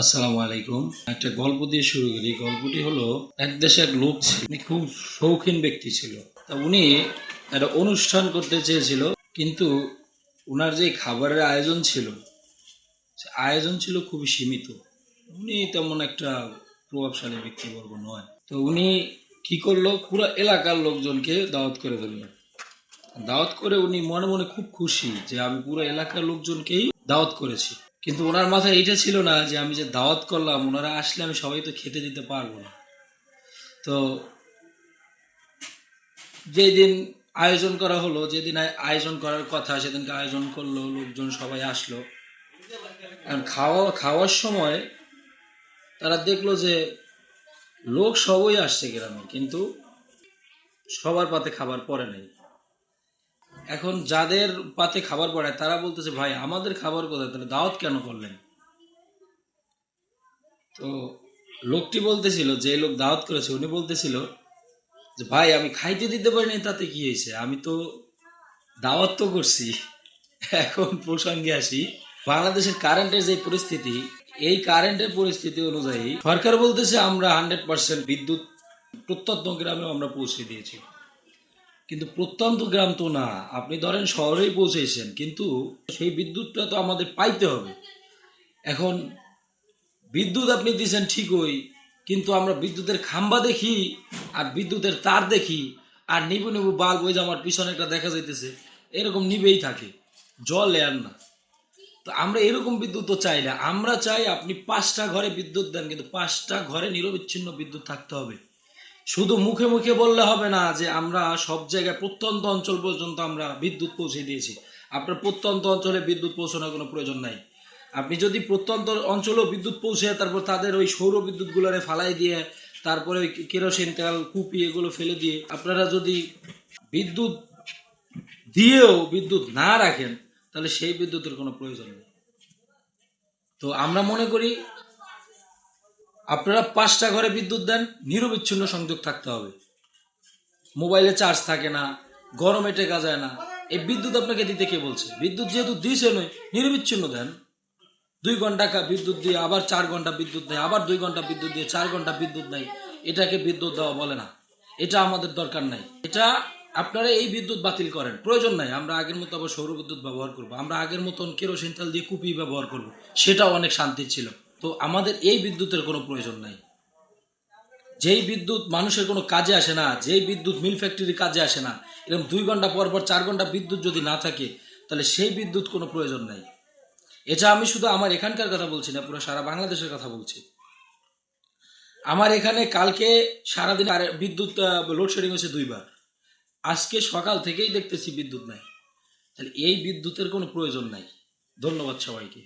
আসসালামু আলাইকুম। একটা গল্প দিয়ে শুরু করি। গল্পটি হলো, এক দেশে এক লোক ছিল, উনি খুব শৌখিন ব্যক্তি ছিল। তা উনি একটা অনুষ্ঠান করতে চেয়েছিল, কিন্তু উনার যে খাবারের আয়োজন ছিল, সে আয়োজন ছিল খুবই সীমিত। উনি তেমন একটা প্রভাবশালী ব্যক্তিবর্গ নয়। তো উনি কি করলো, পুরো এলাকার লোকজনকে দাওয়াত করে ফেললো। দাওয়াত করে উনি মনে মনে খুব খুশি যে আমি পুরো এলাকার লোকজনকেই দাওয়াত করেছি। কিন্তু ওনার মাথায় এটা ছিল না যে আমি যে দাওয়াত করলাম, ওনারা আসলে আমি সবাই তো খেতে দিতে পারবো না। তো যেদিন আয়োজন করা হলো, যেদিন আয়োজন করার কথা সেদিনকে আয়োজন করলো, লোকজন সবাই আসলো। আর খাওয়ার সময় তারা দেখলো যে লোক সবই আসছে গ্রামে, কিন্তু সবার পাতে খাবার পড়ে নাই। এখন যাদের পাতে খাবার পড়ে তারা বলতেছে, ভাই আমাদের খাবার কোথায়, তাহলে দাওয়াত কেন করলেন? তো লোকটি বলতেছিল, যে লোক দাওয়াত করেছে উনি বলতেছিল যে ভাই আমি খাইতে দিতে পারিনি, তাতে কি হয়েছে, আমি তো দাওয়াত তো করছি। এখন প্রসঙ্গে আসি, বাংলাদেশের কারেন্টের যে পরিস্থিতি, এই কারেন্টের পরিস্থিতি অনুযায়ী সরকার বলতেছে আমরা 100% বিদ্যুৎ প্রত্যন্ত গ্রামেও আমরা পৌঁছে দিয়েছি। কিন্তু প্রত্যন্ত গ্রাম তো না, আপনি ধরেন শহরেই পৌঁছেছেন, কিন্তু সেই বিদ্যুৎটা তো আমাদের পাইতে হবে। এখন বিদ্যুৎ আপনি দিচ্ছেন ঠিকই, কিন্তু আমরা বিদ্যুতের খাম্বা দেখি আর বিদ্যুতের তার দেখি, আর নিবু নিবু বাল্ব, ওই যে আমার পিছনে একটা দেখা যাইতেছে, এরকম নিবেই থাকে, জল আর না। তো আমরা এরকম বিদ্যুৎ তো চাই না। আমরা চাই আপনি 5টা ঘরে বিদ্যুৎ দেন, কিন্তু 5টা ঘরে নিরবিচ্ছিন্ন বিদ্যুৎ থাকতে হবে। শুধু মুখে মুখে বললে হবে না যে আমরা সব জায়গায় প্রত্যন্ত অঞ্চল পর্যন্ত আমরা বিদ্যুৎ পৌঁছে দিয়েছি। আপনার প্রত্যন্ত অঞ্চলে বিদ্যুৎ পৌঁছানোর কোনো প্রয়োজন নাই। আপনি যদি প্রত্যন্ত অঞ্চলেও বিদ্যুৎ পৌঁছে, তারপর তাদের ওই সৌর বিদ্যুৎ গুলারে ফালাই দিয়ে, তারপরে ওই কেরোসিন তেল কুপি এগুলো ফেলে দিয়ে আপনারা যদি বিদ্যুৎ দিয়েও বিদ্যুৎ না রাখেন, তাহলে সেই বিদ্যুতের কোনো প্রয়োজন নেই। তো আমরা মনে করি আপনারা 5টা ঘরে বিদ্যুৎ দেন, নিরবিচ্ছিন্ন সংযোগ থাকতে হবে। মোবাইলে চার্জ থাকে না, গরমে টেকা যায় না, এই বিদ্যুৎ আপনাকে দিতে কে বলছে? বিদ্যুৎ যেহেতু দিয়েছে, নয় নিরবিচ্ছিন্ন দেন। 2 ঘন্টা বিদ্যুৎ দিয়ে আবার 4 ঘন্টা বিদ্যুৎ দেয়, আবার 2 ঘন্টা বিদ্যুৎ দিয়ে 4 ঘন্টা বিদ্যুৎ নেয়, এটাকে বিদ্যুৎ দেওয়া বলে না। এটা আমাদের দরকার নাই। এটা আপনারা এই বিদ্যুৎ বাতিল করেন, প্রয়োজন নাই। আমরা আগের মতো আবার সৌর বিদ্যুৎ ব্যবহার করব, আমরা আগের মতন কেরোসিন তেল দিয়ে কুপি ব্যবহার করব, সেটাও অনেক শান্তি ছিল। তো আমাদের এই বিদ্যুতের কোনো প্রয়োজন নাই। যেই বিদ্যুৎ মানুষের কোনো কাজে আসে না, যেই বিদ্যুৎ মিল ফ্যাক্টরির কাজে আসে না, এরকম 2 ঘন্টা পর পর 4 ঘন্টা বিদ্যুৎ যদি না থাকে, তাহলে সেই বিদ্যুৎ কোনো প্রয়োজন নাই। এটা আমি শুধু আমার এখানকার কথা বলছি না, পুরো সারা বাংলাদেশের কথা বলছি। আমার এখানে কালকে সারাদিন আর বিদ্যুৎ লোডশেডিং হয়েছে 2বার। আজকে সকাল থেকেই দেখতেছি বিদ্যুৎ নাই। তাহলে এই বিদ্যুতের কোনো প্রয়োজন নাই। ধন্যবাদ সবাইকে।